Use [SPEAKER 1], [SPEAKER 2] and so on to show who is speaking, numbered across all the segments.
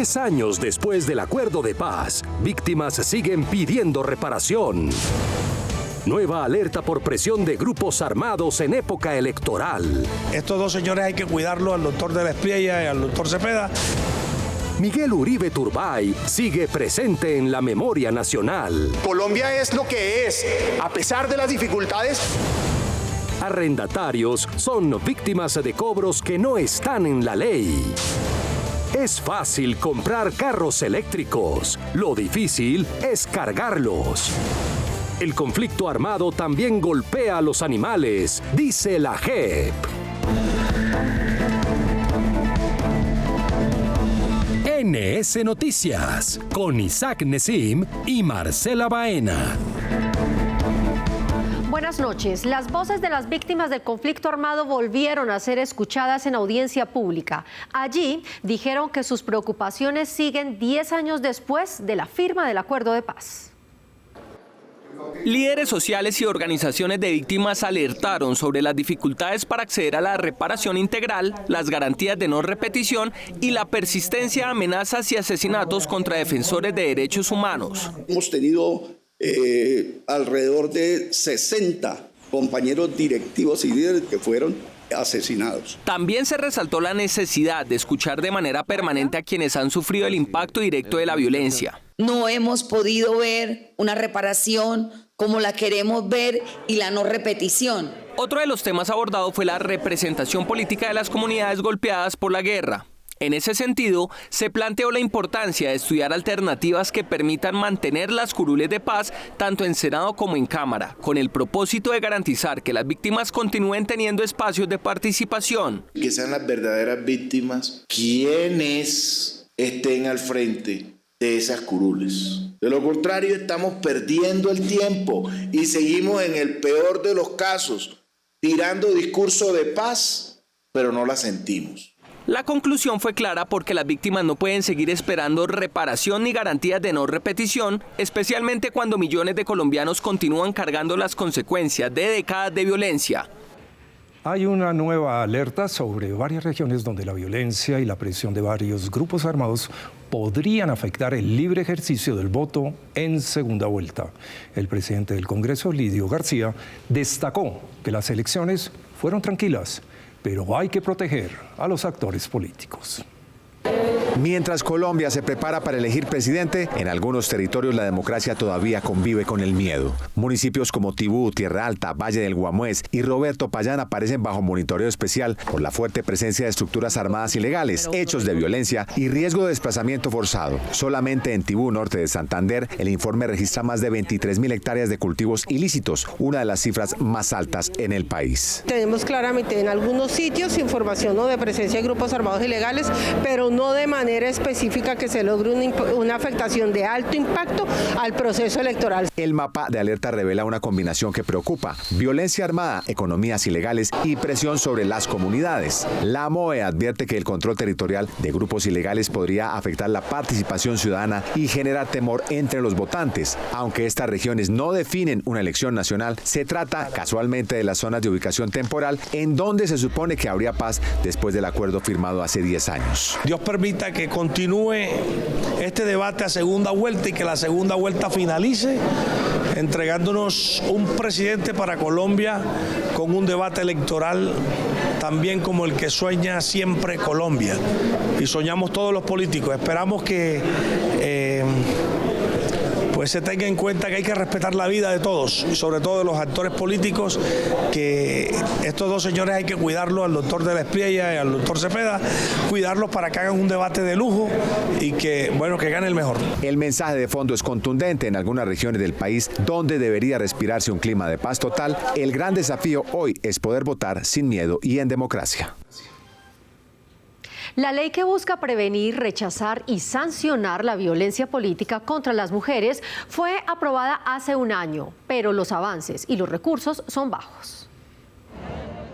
[SPEAKER 1] 10 años después del acuerdo de paz, víctimas siguen pidiendo reparación. Nueva alerta por presión de grupos armados en época electoral.
[SPEAKER 2] Estos dos señores hay que cuidarlos, al doctor de la Espriella y al doctor Cepeda.
[SPEAKER 1] Miguel Uribe Turbay sigue presente en la memoria nacional.
[SPEAKER 3] Colombia es lo que es, a pesar de las dificultades.
[SPEAKER 1] Arrendatarios son víctimas de cobros que no están en la ley. Es fácil comprar carros eléctricos, lo difícil es cargarlos. El conflicto armado también golpea a los animales, dice la JEP. NS Noticias, con Isaac Nesim y Marcela Baena.
[SPEAKER 4] Buenas noches. Las voces de las víctimas del conflicto armado volvieron a ser escuchadas en audiencia pública. Allí dijeron que sus preocupaciones siguen 10 años después de la firma del acuerdo de paz.
[SPEAKER 5] Líderes sociales y organizaciones de víctimas alertaron sobre las dificultades para acceder a la reparación integral, las garantías de no repetición y la persistencia de amenazas y asesinatos contra defensores de derechos humanos.
[SPEAKER 6] Hemos tenido alrededor de 60 compañeros directivos y líderes que fueron asesinados.
[SPEAKER 5] También se resaltó la necesidad de escuchar de manera permanente a quienes han sufrido el impacto directo de la violencia.
[SPEAKER 7] No hemos podido ver una reparación como la queremos ver y la no repetición.
[SPEAKER 5] Otro de los temas abordados fue la representación política de las comunidades golpeadas por la guerra. En ese sentido, se planteó la importancia de estudiar alternativas que permitan mantener las curules de paz tanto en Senado como en Cámara, con el propósito de garantizar que las víctimas continúen teniendo espacios de participación.
[SPEAKER 8] Que sean las verdaderas víctimas quienes estén al frente de esas curules. De lo contrario, estamos perdiendo el tiempo y seguimos en el peor de los casos, tirando discurso de paz, pero no la sentimos.
[SPEAKER 5] La conclusión fue clara porque las víctimas no pueden seguir esperando reparación ni garantías de no repetición, especialmente cuando millones de colombianos continúan cargando las consecuencias de décadas de violencia.
[SPEAKER 9] Hay una nueva alerta sobre varias regiones donde la violencia y la presión de varios grupos armados podrían afectar el libre ejercicio del voto en segunda vuelta. El presidente del Congreso, Lidio García, destacó que las elecciones fueron tranquilas, pero hay que proteger a los actores políticos.
[SPEAKER 10] Mientras Colombia se prepara para elegir presidente, en algunos territorios la democracia todavía convive con el miedo. Municipios como Tibú, Tierra Alta, Valle del Guamués y Roberto Payán aparecen bajo monitoreo especial por la fuerte presencia de estructuras armadas ilegales, hechos de violencia y riesgo de desplazamiento forzado. Solamente en Tibú, norte de Santander, el informe registra más de 23.000 hectáreas de cultivos ilícitos, una de las cifras más altas en el país.
[SPEAKER 11] Tenemos claramente en algunos sitios información de presencia de grupos armados ilegales, pero no de manera específica que se logre una afectación de alto impacto al proceso electoral.
[SPEAKER 10] El mapa de alerta revela una combinación que preocupa: violencia armada, economías ilegales y presión sobre las comunidades. La MOE advierte que el control territorial de grupos ilegales podría afectar la participación ciudadana y generar temor entre los votantes. Aunque estas regiones no definen una elección nacional, se trata casualmente de las zonas de ubicación temporal en donde se supone que habría paz después del acuerdo firmado hace 10 años.
[SPEAKER 2] Dios permita que continúe este debate a segunda vuelta y que la segunda vuelta finalice entregándonos un presidente para Colombia con un debate electoral también como el que sueña siempre Colombia. Y soñamos todos los políticos. Esperamos que pues se tenga en cuenta que hay que respetar la vida de todos, y sobre todo de los actores políticos, que estos dos señores hay que cuidarlos, al doctor de la Espriella y al doctor Cepeda, cuidarlos para que hagan un debate de lujo y que gane el mejor.
[SPEAKER 10] El mensaje de fondo es contundente en algunas regiones del país donde debería respirarse un clima de paz total. El gran desafío hoy es poder votar sin miedo y en democracia.
[SPEAKER 4] La ley que busca prevenir, rechazar y sancionar la violencia política contra las mujeres fue aprobada hace un año, pero los avances y los recursos son bajos.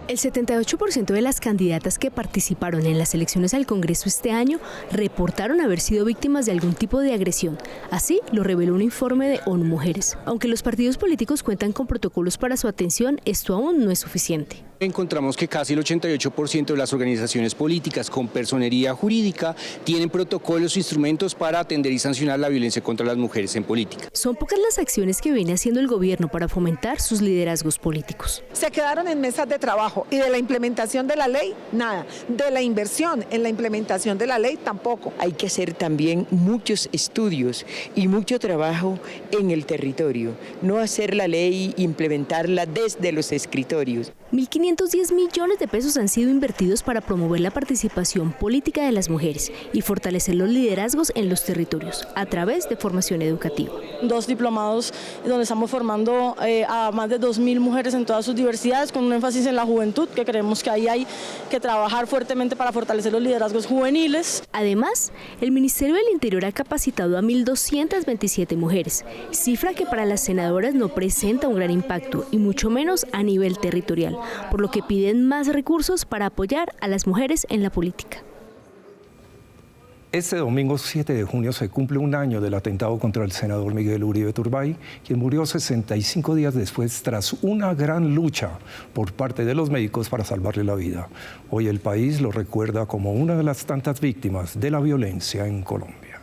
[SPEAKER 12] El 78% de las candidatas que participaron en las elecciones al Congreso este año reportaron haber sido víctimas de algún tipo de agresión. Así lo reveló un informe de ONU Mujeres. Aunque los partidos políticos cuentan con protocolos para su atención, esto aún no es suficiente.
[SPEAKER 13] Encontramos que casi el 88% de las organizaciones políticas con personería jurídica tienen protocolos e instrumentos para atender y sancionar la violencia contra las mujeres en política.
[SPEAKER 12] Son pocas las acciones que viene haciendo el gobierno para fomentar sus liderazgos políticos.
[SPEAKER 14] Se quedaron en mesas de trabajo y de la implementación de la ley, nada. De la inversión en la implementación de la ley, tampoco.
[SPEAKER 15] Hay que hacer también muchos estudios y mucho trabajo en el territorio. No hacer la ley e implementarla desde los escritorios.
[SPEAKER 12] 1.510 millones de pesos han sido invertidos para promover la participación política de las mujeres y fortalecer los liderazgos en los territorios a través de formación educativa.
[SPEAKER 16] 2 diplomados donde estamos formando a más de 2.000 mujeres en todas sus diversidades, con un énfasis en la juventud, que creemos que ahí hay que trabajar fuertemente para fortalecer los liderazgos juveniles.
[SPEAKER 12] Además, el Ministerio del Interior ha capacitado a 1.227 mujeres, cifra que para las senadoras no presenta un gran impacto y mucho menos a nivel territorial, por lo que piden más recursos para apoyar a las mujeres en la política.
[SPEAKER 9] Este domingo 7 de junio se cumple un año del atentado contra el senador Miguel Uribe Turbay, quien murió 65 días después tras una gran lucha por parte de los médicos para salvarle la vida. Hoy el país lo recuerda como una de las tantas víctimas de la violencia en Colombia.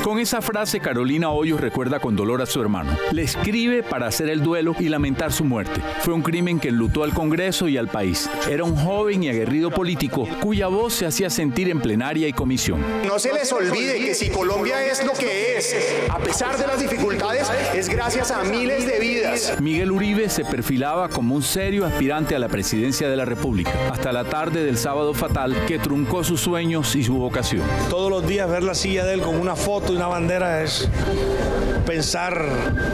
[SPEAKER 17] Con esa frase, Carolina Hoyos recuerda con dolor a su hermano. Le escribe para hacer el duelo y lamentar su muerte. Fue un crimen que enlutó al Congreso y al país. Era un joven y aguerrido político cuya voz se hacía sentir en plenaria y comisión.
[SPEAKER 3] No se les olvide que si Colombia es lo que es, a pesar de las dificultades, es gracias a miles de vidas.
[SPEAKER 17] Miguel Uribe se perfilaba como un serio aspirante a la presidencia de la República, hasta la tarde del sábado fatal que truncó sus sueños y su vocación.
[SPEAKER 2] Todos los días ver la silla de él con una foto y una bandera es pensar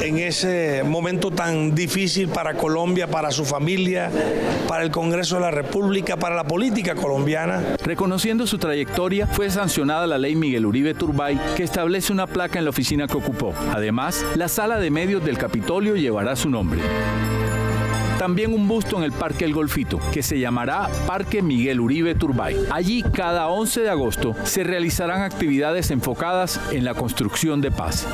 [SPEAKER 2] en ese momento tan difícil para Colombia, para su familia, para el Congreso de la República, para la política colombiana.
[SPEAKER 17] Reconociendo su trayectoria, fue sancionada la ley Miguel Uribe Turbay, que establece una placa en la oficina que ocupó. Además, la sala de medios del Capitolio llevará su nombre. También un busto en el Parque El Golfito, que se llamará Parque Miguel Uribe Turbay. Allí, cada 11 de agosto, se realizarán actividades enfocadas en la construcción de paz.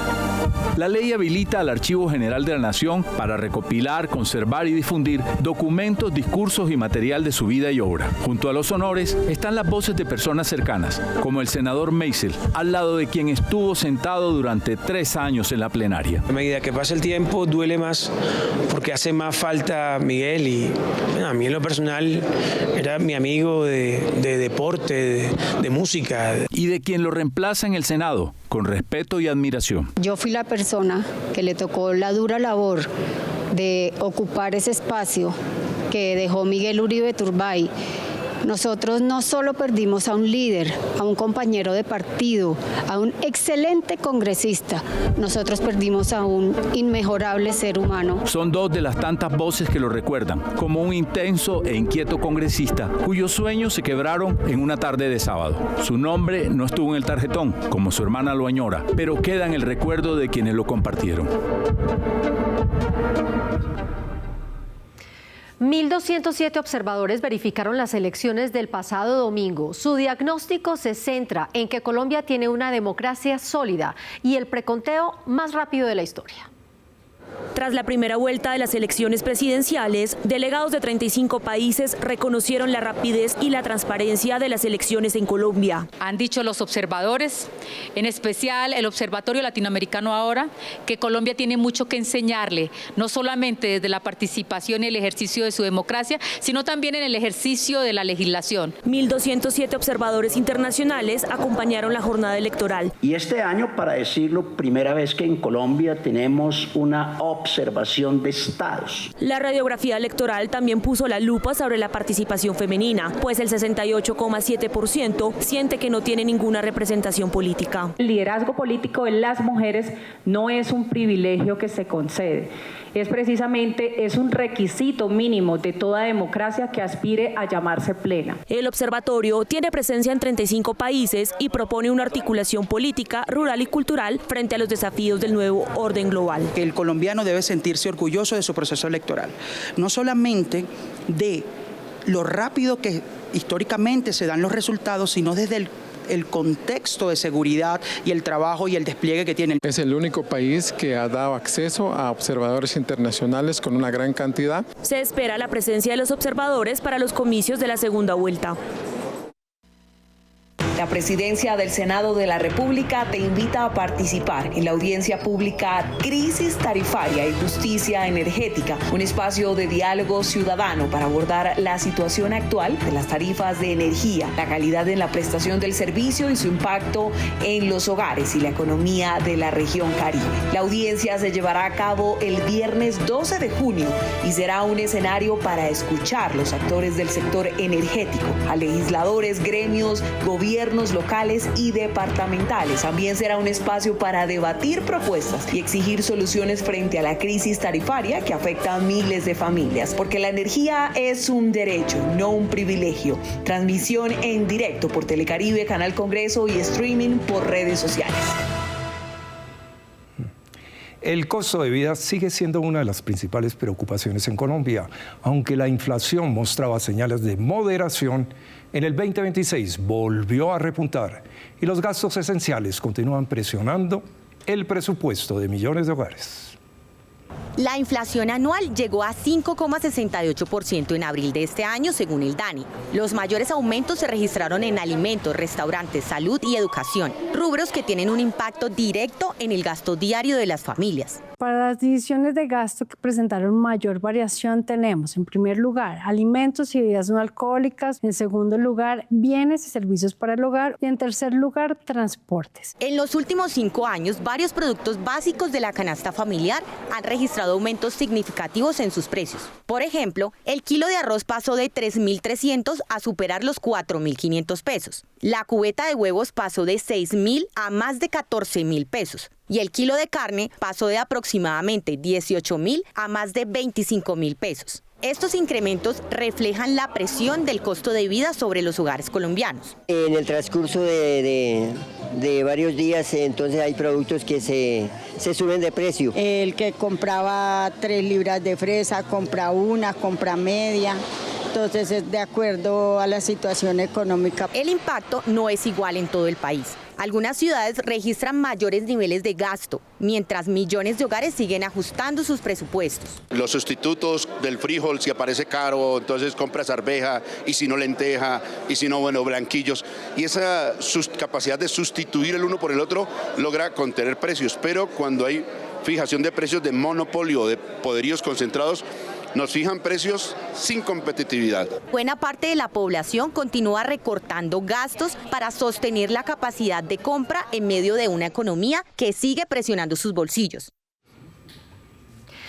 [SPEAKER 17] La ley habilita al Archivo General de la Nación para recopilar, conservar y difundir documentos, discursos y material de su vida y obra. Junto a los honores están las voces de personas cercanas, como el senador Meisel, al lado de quien estuvo sentado durante 3 años en la plenaria.
[SPEAKER 18] A medida que pasa el tiempo, duele más porque hace más falta Miguel y bueno, a mí en lo personal era mi amigo de deporte, de música.
[SPEAKER 17] Y de quien lo reemplaza en el Senado, con respeto y admiración.
[SPEAKER 19] Yo fui la persona que le tocó la dura labor de ocupar ese espacio que dejó Miguel Uribe Turbay. Nosotros no solo perdimos a un líder, a un compañero de partido, a un excelente congresista, nosotros perdimos a un inmejorable ser humano.
[SPEAKER 17] Son 2 de las tantas voces que lo recuerdan, como un intenso e inquieto congresista cuyos sueños se quebraron en una tarde de sábado. Su nombre no estuvo en el tarjetón, como su hermana lo añora, pero queda en el recuerdo de quienes lo compartieron.
[SPEAKER 4] 1.207 observadores verificaron las elecciones del pasado domingo. Su diagnóstico se centra en que Colombia tiene una democracia sólida y el preconteo más rápido de la historia.
[SPEAKER 20] Tras la primera vuelta de las elecciones presidenciales, delegados de 35 países reconocieron la rapidez y la transparencia de las elecciones en Colombia.
[SPEAKER 21] Han dicho los observadores, en especial el Observatorio Latinoamericano ahora, que Colombia tiene mucho que enseñarle, no solamente desde la participación y el ejercicio de su democracia, sino también en el ejercicio de la legislación.
[SPEAKER 20] 1.207 observadores internacionales acompañaron la jornada electoral.
[SPEAKER 22] Y este año, para decirlo, primera vez que en Colombia tenemos una observación de estados.
[SPEAKER 20] La radiografía electoral también puso la lupa sobre la participación femenina, pues el 68,7% siente que no tiene ninguna representación política.
[SPEAKER 23] El liderazgo político de las mujeres no es un privilegio que se concede.
[SPEAKER 1] es precisamente un requisito mínimo de toda democracia que aspire a llamarse plena.
[SPEAKER 20] El observatorio tiene presencia en 35 países y propone una articulación política, rural y cultural frente a los desafíos del nuevo orden global.
[SPEAKER 6] El colombiano debe sentirse orgulloso de su proceso electoral, no solamente de lo rápido que históricamente se dan los resultados, sino desde el contexto de seguridad y el trabajo y el despliegue que tiene.
[SPEAKER 23] Es el único país que ha dado acceso a observadores internacionales con una gran cantidad.
[SPEAKER 20] Se espera la presencia de los observadores para los comicios de la segunda vuelta.
[SPEAKER 24] La Presidencia del Senado de la República te invita a participar en la audiencia pública Crisis Tarifaria y Justicia Energética, un espacio de diálogo ciudadano para abordar la situación actual de las tarifas de energía, la calidad en la prestación del servicio y su impacto en los hogares y la economía de la región Caribe. La audiencia se llevará a cabo el viernes 12 de junio y será un escenario para escuchar los actores del sector energético, a legisladores, gremios, gobiernos locales y departamentales. También será un espacio para debatir propuestas y exigir soluciones frente a la crisis tarifaria que afecta a miles de familias, porque la energía es un derecho, no un privilegio. Transmisión en directo por Telecaribe, Canal Congreso y streaming por redes sociales.
[SPEAKER 9] El costo de vida sigue siendo una de las principales preocupaciones en Colombia. Aunque la inflación mostraba señales de moderación, en el 2026 volvió a repuntar y los gastos esenciales continúan presionando el presupuesto de millones de hogares.
[SPEAKER 25] La inflación anual llegó a 5,68% en abril de este año, según el DANE. Los mayores aumentos se registraron en alimentos, restaurantes, salud y educación, rubros que tienen un impacto directo en el gasto diario de las familias.
[SPEAKER 26] Para las decisiones de gasto que presentaron mayor variación tenemos, en primer lugar, alimentos y bebidas no alcohólicas, en segundo lugar, bienes y servicios para el hogar y en tercer lugar, transportes.
[SPEAKER 25] En los últimos 5 años, varios productos básicos de la canasta familiar han registrado aumentos significativos en sus precios. Por ejemplo, el kilo de arroz pasó de 3.300 a superar los 4.500 pesos. La cubeta de huevos pasó de 6.000 a más de 14.000 pesos. Y el kilo de carne pasó de aproximadamente 18.000 a más de 25.000 pesos. Estos incrementos reflejan la presión del costo de vida sobre los hogares colombianos.
[SPEAKER 27] En el transcurso de varios días, entonces hay productos que se suben de precio.
[SPEAKER 28] El que compraba 3 libras de fresa, compra una, compra media. Entonces es de acuerdo a la situación económica.
[SPEAKER 25] El impacto no es igual en todo el país. Algunas ciudades registran mayores niveles de gasto, mientras millones de hogares siguen ajustando sus presupuestos.
[SPEAKER 29] Los sustitutos del frijol, si aparece caro, entonces compras arveja, y si no lenteja, y si no, bueno, blanquillos. Y esa capacidad de sustituir el uno por el otro logra contener precios, pero cuando hay fijación de precios de monopolio, de poderíos concentrados, nos fijan precios sin competitividad.
[SPEAKER 25] Buena parte de la población continúa recortando gastos para sostener la capacidad de compra en medio de una economía que sigue presionando sus bolsillos.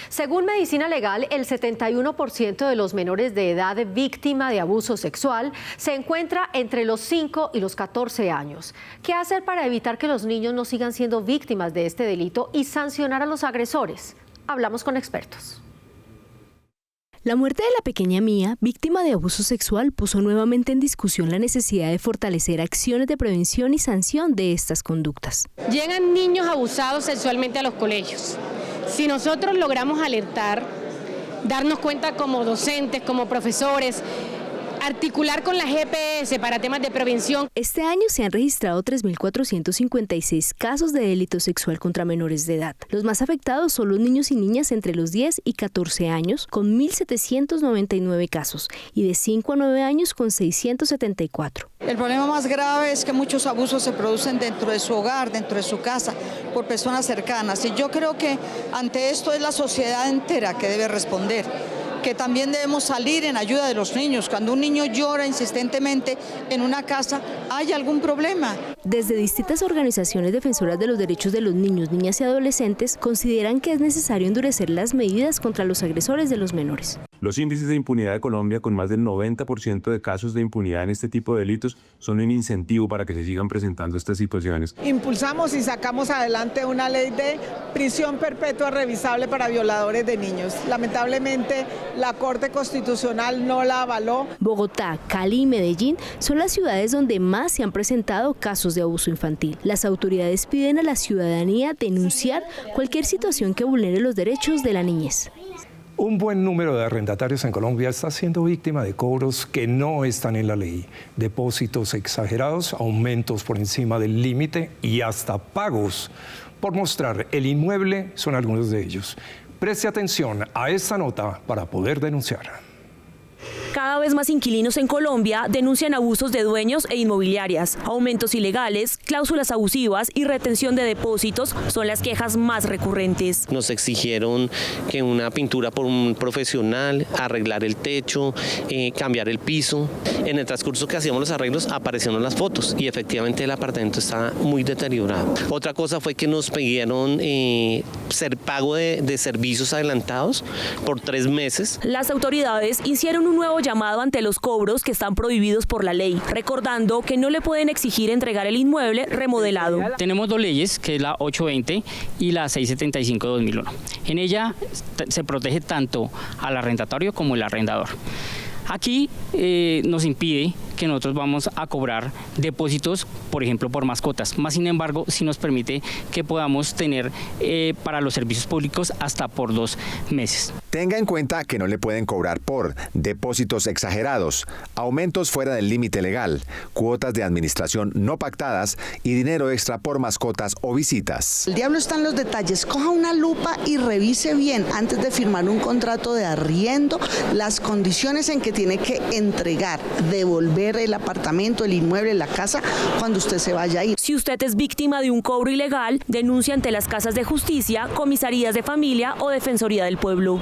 [SPEAKER 4] Según Medicina Legal, el 71% de los menores de edad víctima de abuso sexual se encuentra entre los 5 y los 14 años. ¿Qué hacer para evitar que los niños no sigan siendo víctimas de este delito y sancionar a los agresores? Hablamos con expertos.
[SPEAKER 12] La muerte de la pequeña Mía, víctima de abuso sexual, puso nuevamente en discusión la necesidad de fortalecer acciones de prevención y sanción de estas conductas.
[SPEAKER 30] Llegan niños abusados sexualmente a los colegios. Si nosotros logramos alertar, darnos cuenta como docentes, como profesores, articular con la GPS para temas de prevención.
[SPEAKER 12] Este año se han registrado 3.456 casos de delito sexual contra menores de edad. Los más afectados son los niños y niñas entre los 10 y 14 años, con 1.799 casos, y de 5 a 9 años con 674.
[SPEAKER 31] El problema más grave es que muchos abusos se producen dentro de su hogar, dentro de su casa, por personas cercanas. Y yo creo que ante esto es la sociedad entera que debe responder, que también debemos salir en ayuda de los niños. Cuando un niño llora insistentemente en una casa, hay algún problema.
[SPEAKER 12] Desde distintas organizaciones defensoras de los derechos de los niños, niñas y adolescentes consideran que es necesario endurecer las medidas contra los agresores de los menores.
[SPEAKER 2] Los índices de impunidad de Colombia, con más del 90% de casos de impunidad en este tipo de delitos, son un incentivo para que se sigan presentando estas situaciones.
[SPEAKER 3] Impulsamos y sacamos adelante una ley de prisión perpetua revisable para violadores de niños. Lamentablemente, la Corte Constitucional no la avaló.
[SPEAKER 12] Bogotá, Cali y Medellín son las ciudades donde más se han presentado casos de abuso infantil. Las autoridades piden a la ciudadanía denunciar cualquier situación que vulnere los derechos de la niñez.
[SPEAKER 9] Un buen número de arrendatarios en Colombia está siendo víctima de cobros que no están en la ley. Depósitos exagerados, aumentos por encima del límite y hasta pagos por mostrar el inmueble son algunos de ellos. Preste atención a esta nota para poder denunciar.
[SPEAKER 20] Cada vez más inquilinos en Colombia denuncian abusos de dueños e inmobiliarias. Aumentos ilegales, cláusulas abusivas y retención de depósitos son las quejas más recurrentes.
[SPEAKER 5] Nos exigieron que una pintura por un profesional, arreglar el techo, cambiar el piso. En el transcurso que hacíamos los arreglos aparecieron las fotos y efectivamente el apartamento está muy deteriorado. Otra cosa fue que nos pidieron pago de servicios adelantados por 3 meses.
[SPEAKER 20] Las autoridades hicieron un nuevo llamado ante los cobros que están prohibidos por la ley, recordando que no le pueden exigir entregar el inmueble remodelado.
[SPEAKER 7] Tenemos 2 leyes, que es la 820 y la 675 de 2001. En ella se protege tanto al arrendatario como el arrendador. Aquí nos impide que nosotros vamos a cobrar depósitos, por ejemplo, por mascotas. Más sin embargo, sí nos permite que podamos tener para los servicios públicos hasta por 2 meses.
[SPEAKER 8] Tenga en cuenta que no le pueden cobrar por depósitos exagerados, aumentos fuera del límite legal, cuotas de administración no pactadas y dinero extra por mascotas o visitas.
[SPEAKER 10] El diablo está en los detalles. Coja una lupa y revise bien antes de firmar un contrato de arriendo las condiciones en que tiene que entregar, devolver el apartamento, el inmueble, la casa cuando usted se vaya a ir.
[SPEAKER 20] Si usted es víctima de un cobro ilegal, denuncie ante las casas de justicia, comisarías de familia o Defensoría del Pueblo.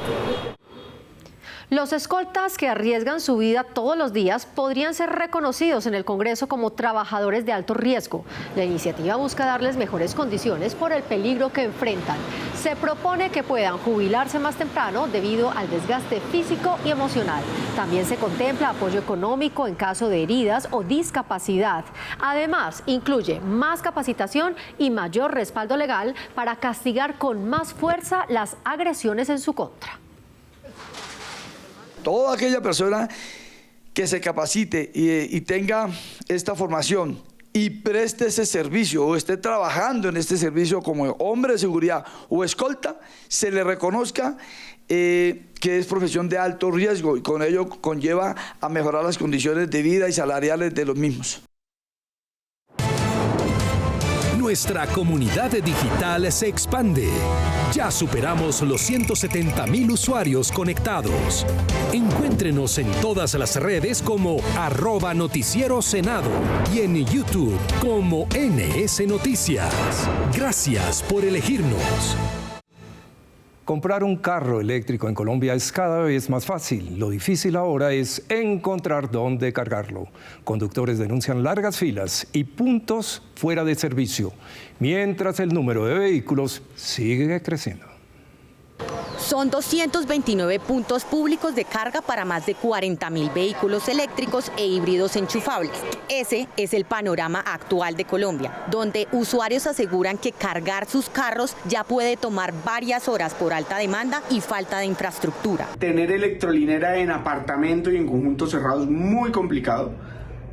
[SPEAKER 4] Los escoltas que arriesgan su vida todos los días podrían ser reconocidos en el Congreso como trabajadores de alto riesgo. La iniciativa busca darles mejores condiciones por el peligro que enfrentan. Se propone que puedan jubilarse más temprano debido al desgaste físico y emocional. También se contempla apoyo económico en caso de heridas o discapacidad. Además, incluye más capacitación y mayor respaldo legal para castigar con más fuerza las agresiones en su contra.
[SPEAKER 11] Toda aquella persona que se capacite y tenga esta formación y preste ese servicio o esté trabajando en este servicio como hombre de seguridad o escolta, se le reconozca que es profesión de alto riesgo y con ello conlleva a mejorar las condiciones de vida y salariales de los mismos.
[SPEAKER 13] Nuestra comunidad digital se expande. Ya superamos los 170,000 usuarios conectados. Encuéntrenos en todas las redes como @NoticieroSenado y en YouTube como NS Noticias. Gracias por elegirnos.
[SPEAKER 9] Comprar un carro eléctrico en Colombia es cada vez más fácil. Lo difícil ahora es encontrar dónde cargarlo. Conductores denuncian largas filas y puntos fuera de servicio, mientras el número de vehículos sigue creciendo.
[SPEAKER 25] Son 229 puntos públicos de carga para más de 40.000 vehículos eléctricos e híbridos enchufables. Ese es el panorama actual de Colombia, donde usuarios aseguran que cargar sus carros ya puede tomar varias horas por alta demanda y falta de infraestructura.
[SPEAKER 14] Tener electrolinera en apartamento y en conjuntos cerrados es muy complicado,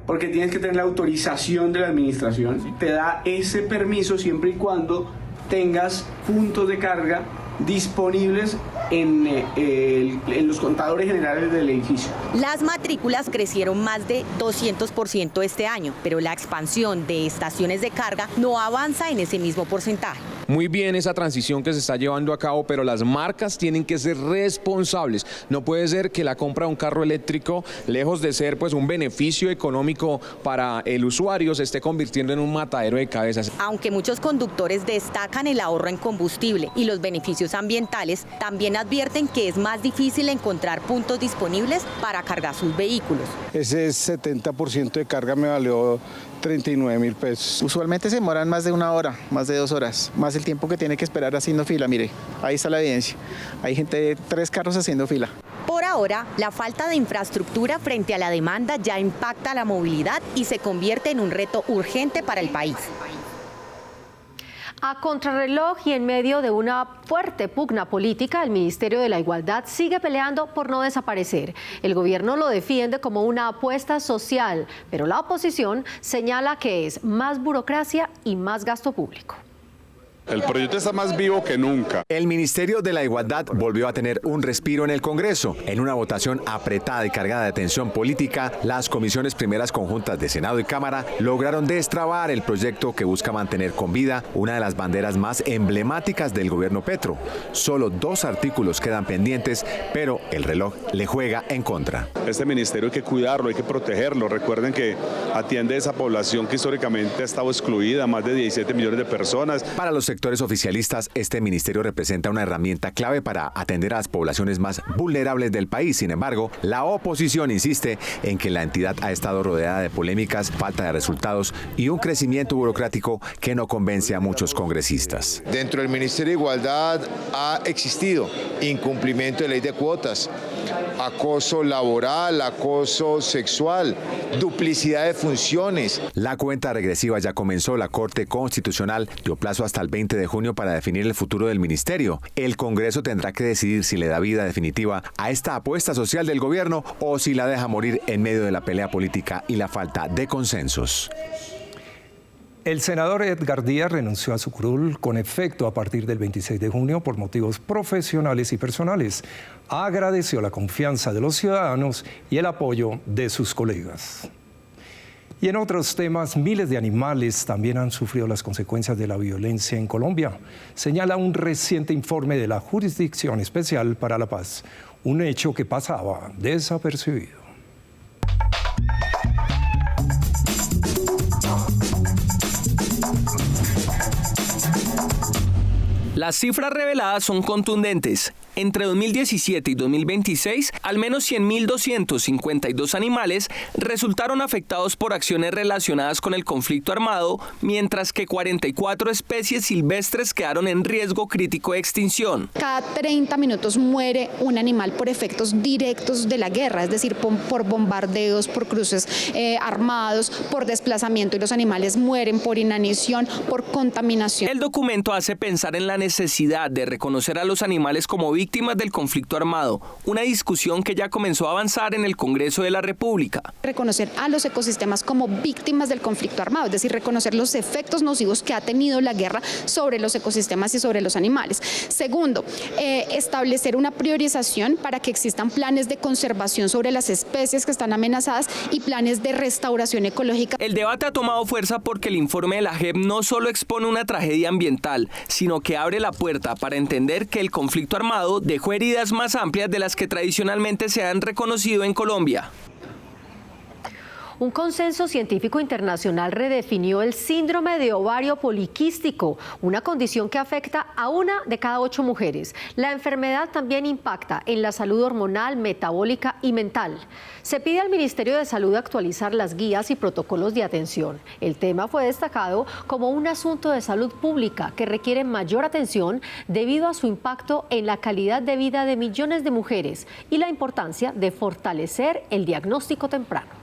[SPEAKER 14] porque tienes que tener la autorización de la administración. Te da ese permiso siempre y cuando tengas puntos de carga disponibles en los contadores generales del edificio.
[SPEAKER 25] Las matrículas crecieron más de 200% este año, pero la expansión de estaciones de carga no avanza en ese mismo porcentaje.
[SPEAKER 15] Muy bien esa transición que se está llevando a cabo, pero las marcas tienen que ser responsables. No puede ser que la compra de un carro eléctrico, lejos de ser pues un beneficio económico para el usuario, se esté convirtiendo en un matadero de cabezas.
[SPEAKER 25] Aunque muchos conductores destacan el ahorro en combustible y los beneficios ambientales, también advierten que es más difícil encontrar puntos disponibles para cargar sus vehículos.
[SPEAKER 16] Ese 70% de carga me valió 39.000 pesos.
[SPEAKER 32] Usualmente se demoran más de 1 hora, más de 2 horas, más el tiempo que tiene que esperar haciendo fila. Mire, ahí está la evidencia. Hay gente de 3 carros haciendo fila.
[SPEAKER 25] Por ahora, la falta de infraestructura frente a la demanda ya impacta la movilidad y se convierte en un reto urgente para el país.
[SPEAKER 4] A contrarreloj y en medio de una fuerte pugna política, el Ministerio de la Igualdad sigue peleando por no desaparecer. El gobierno lo defiende como una apuesta social, pero la oposición señala que es más burocracia y más gasto público.
[SPEAKER 1] El proyecto está más vivo que nunca.
[SPEAKER 8] El Ministerio de la Igualdad volvió a tener un respiro en el Congreso. En una votación apretada y cargada de tensión política, las comisiones primeras conjuntas de Senado y Cámara lograron destrabar el proyecto que busca mantener con vida una de las banderas más emblemáticas del gobierno Petro. Solo 2 artículos quedan pendientes, pero el reloj le juega en contra.
[SPEAKER 1] Este ministerio hay que cuidarlo, hay que protegerlo. Recuerden que atiende a esa población que históricamente ha estado excluida, más de 17 millones de personas.
[SPEAKER 8] Para los sectores oficialistas, este ministerio representa una herramienta clave para atender a las poblaciones más vulnerables del país. Sin embargo, la oposición insiste en que la entidad ha estado rodeada de polémicas, falta de resultados y un crecimiento burocrático que no convence a muchos congresistas.
[SPEAKER 6] Dentro del Ministerio de Igualdad ha existido incumplimiento de ley de cuotas, acoso laboral, acoso sexual, duplicidad de funciones.
[SPEAKER 8] La cuenta regresiva ya comenzó. La Corte Constitucional dio plazo hasta el 20 de junio para definir el futuro del ministerio. El Congreso tendrá que decidir si le da vida definitiva a esta apuesta social del gobierno o si la deja morir en medio de la pelea política y la falta de consensos.
[SPEAKER 9] El senador Edgar Díaz renunció a su curul con efecto a partir del 26 de junio por motivos profesionales y personales. Agradeció la confianza de los ciudadanos y el apoyo de sus colegas. Y en otros temas, miles de animales también han sufrido las consecuencias de la violencia en Colombia, señala un reciente informe de la Jurisdicción Especial para la Paz, un hecho que pasaba desapercibido.
[SPEAKER 17] Las cifras reveladas son contundentes. Entre 2017 y 2026, al menos 100.252 animales resultaron afectados por acciones relacionadas con el conflicto armado, mientras que 44 especies silvestres quedaron en riesgo crítico de extinción.
[SPEAKER 18] Cada 30 minutos muere un animal por efectos directos de la guerra, es decir, por bombardeos, por cruces armados, por desplazamiento, y los animales mueren por inanición, por contaminación.
[SPEAKER 17] El documento hace pensar en la necesidad de reconocer a los animales como víctimas del conflicto armado, una discusión que ya comenzó a avanzar en el Congreso de la República.
[SPEAKER 18] Reconocer a los ecosistemas como víctimas del conflicto armado, es decir, reconocer los efectos nocivos que ha tenido la guerra sobre los ecosistemas y sobre los animales. Segundo, establecer una priorización para que existan planes de conservación sobre las especies que están amenazadas y planes de restauración ecológica.
[SPEAKER 17] El debate ha tomado fuerza porque el informe de la JEP no solo expone una tragedia ambiental, sino que abre la puerta para entender que el conflicto armado dejó heridas más amplias de las que tradicionalmente se han reconocido en Colombia.
[SPEAKER 4] Un consenso científico internacional redefinió el síndrome de ovario poliquístico, una condición que afecta a 1 de cada 8 mujeres. La enfermedad también impacta en la salud hormonal, metabólica y mental. Se pide al Ministerio de Salud actualizar las guías y protocolos de atención. El tema fue destacado como un asunto de salud pública que requiere mayor atención debido a su impacto en la calidad de vida de millones de mujeres y la importancia de fortalecer el diagnóstico temprano.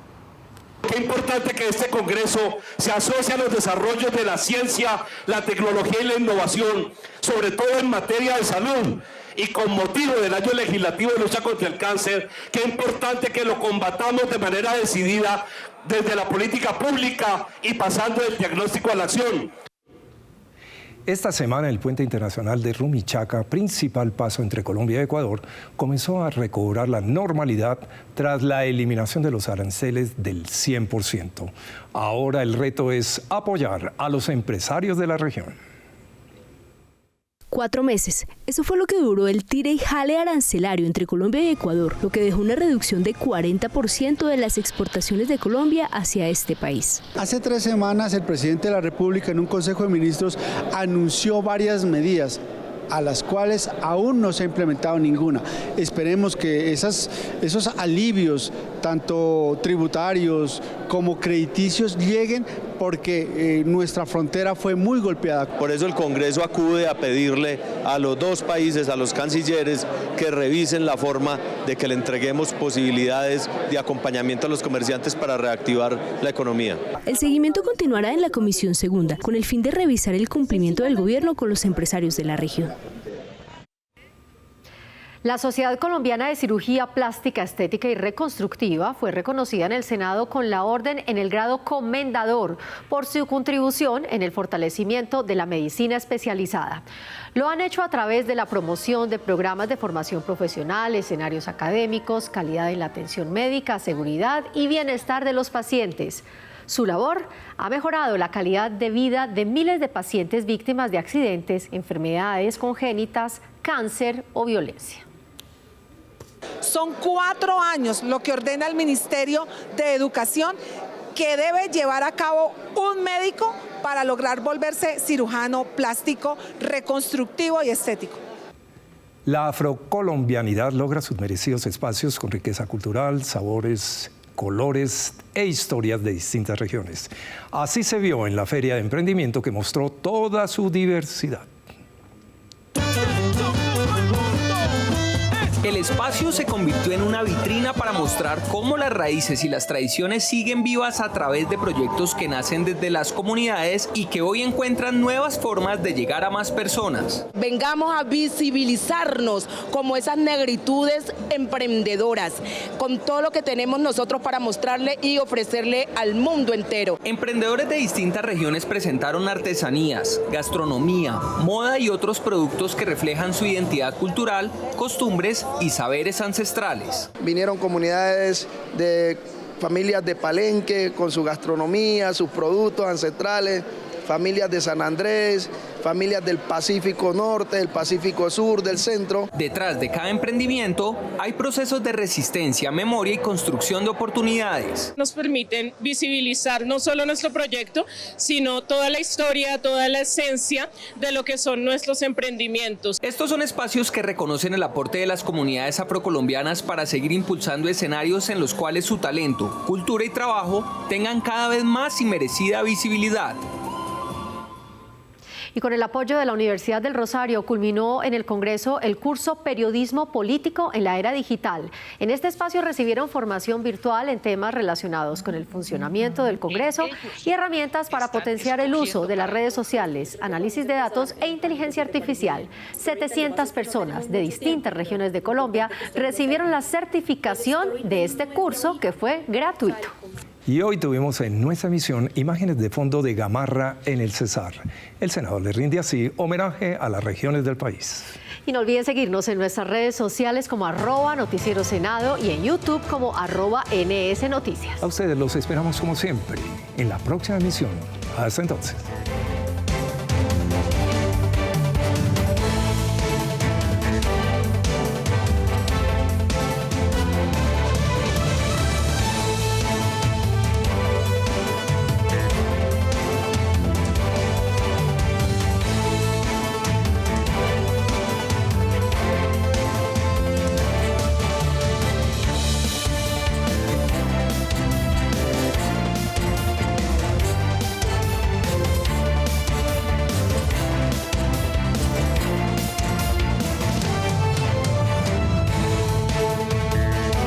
[SPEAKER 19] Qué importante que este Congreso se asocie a los desarrollos de la ciencia, la tecnología y la innovación, sobre todo en materia de salud. Y con motivo del año legislativo de lucha contra el cáncer, qué importante que lo combatamos de manera decidida desde la política pública y pasando del diagnóstico a la acción.
[SPEAKER 9] Esta semana el puente internacional de Rumichaca, principal paso entre Colombia y Ecuador, comenzó a recobrar la normalidad tras la eliminación de los aranceles del 100%. Ahora el reto es apoyar a los empresarios de la región.
[SPEAKER 12] 4 meses. Eso fue lo que duró el tire y jale arancelario entre Colombia y Ecuador, lo que dejó una reducción de 40% de las exportaciones de Colombia hacia este país.
[SPEAKER 16] Hace 3 semanas el presidente de la República en un Consejo de Ministros anunció varias medidas a las cuales aún no se ha implementado ninguna. Esperemos que esos alivios tanto tributarios como crediticios, lleguen, porque nuestra frontera fue muy golpeada.
[SPEAKER 2] Por eso el Congreso acude a pedirle a los dos países, a los cancilleres, que revisen la forma de que le entreguemos posibilidades de acompañamiento a los comerciantes para reactivar la economía.
[SPEAKER 12] El seguimiento continuará en la Comisión Segunda, con el fin de revisar el cumplimiento del gobierno con los empresarios de la región.
[SPEAKER 4] La Sociedad Colombiana de Cirugía Plástica, Estética y Reconstructiva fue reconocida en el Senado con la orden en el grado comendador por su contribución en el fortalecimiento de la medicina especializada. Lo han hecho a través de la promoción de programas de formación profesional, escenarios académicos, calidad en la atención médica, seguridad y bienestar de los pacientes. Su labor ha mejorado la calidad de vida de miles de pacientes víctimas de accidentes, enfermedades congénitas, cáncer o violencia.
[SPEAKER 3] Son 4 años lo que ordena el Ministerio de Educación que debe llevar a cabo un médico para lograr volverse cirujano plástico, reconstructivo y estético.
[SPEAKER 9] La afrocolombianidad logra sus merecidos espacios con riqueza cultural, sabores, colores e historias de distintas regiones. Así se vio en la Feria de Emprendimiento, que mostró toda su diversidad.
[SPEAKER 17] El espacio se convirtió en una vitrina para mostrar cómo las raíces y las tradiciones siguen vivas a través de proyectos que nacen desde las comunidades y que hoy encuentran nuevas formas de llegar a más personas.
[SPEAKER 21] Vengamos a visibilizarnos como esas negritudes emprendedoras, con todo lo que tenemos nosotros para mostrarle y ofrecerle al mundo entero.
[SPEAKER 17] Emprendedores de distintas regiones presentaron artesanías, gastronomía, moda y otros productos que reflejan su identidad cultural, costumbres y saberes ancestrales.
[SPEAKER 22] Vinieron comunidades de familias de Palenque con su gastronomía, sus productos ancestrales, familias de San Andrés, familias del Pacífico Norte, del Pacífico Sur, del Centro.
[SPEAKER 17] Detrás de cada emprendimiento hay procesos de resistencia, memoria y construcción de oportunidades.
[SPEAKER 23] Nos permiten visibilizar no solo nuestro proyecto, sino toda la historia, toda la esencia de lo que son nuestros emprendimientos.
[SPEAKER 17] Estos son espacios que reconocen el aporte de las comunidades afrocolombianas para seguir impulsando escenarios en los cuales su talento, cultura y trabajo tengan cada vez más y merecida visibilidad.
[SPEAKER 4] Y con el apoyo de la Universidad del Rosario culminó en el Congreso el curso Periodismo Político en la Era Digital. En este espacio recibieron formación virtual en temas relacionados con el funcionamiento del Congreso y herramientas para potenciar el uso de las redes sociales, análisis de datos e inteligencia artificial. 700 personas de distintas regiones de Colombia recibieron la certificación de este curso, que fue gratuito.
[SPEAKER 9] Y hoy tuvimos en nuestra emisión imágenes de fondo de Gamarra en el Cesar. El Senado le rinde así homenaje a las regiones del país.
[SPEAKER 4] Y no olviden seguirnos en nuestras redes sociales como @Noticiero Senado y en YouTube como @NS Noticias.
[SPEAKER 9] A ustedes los esperamos como siempre en la próxima emisión. Hasta entonces.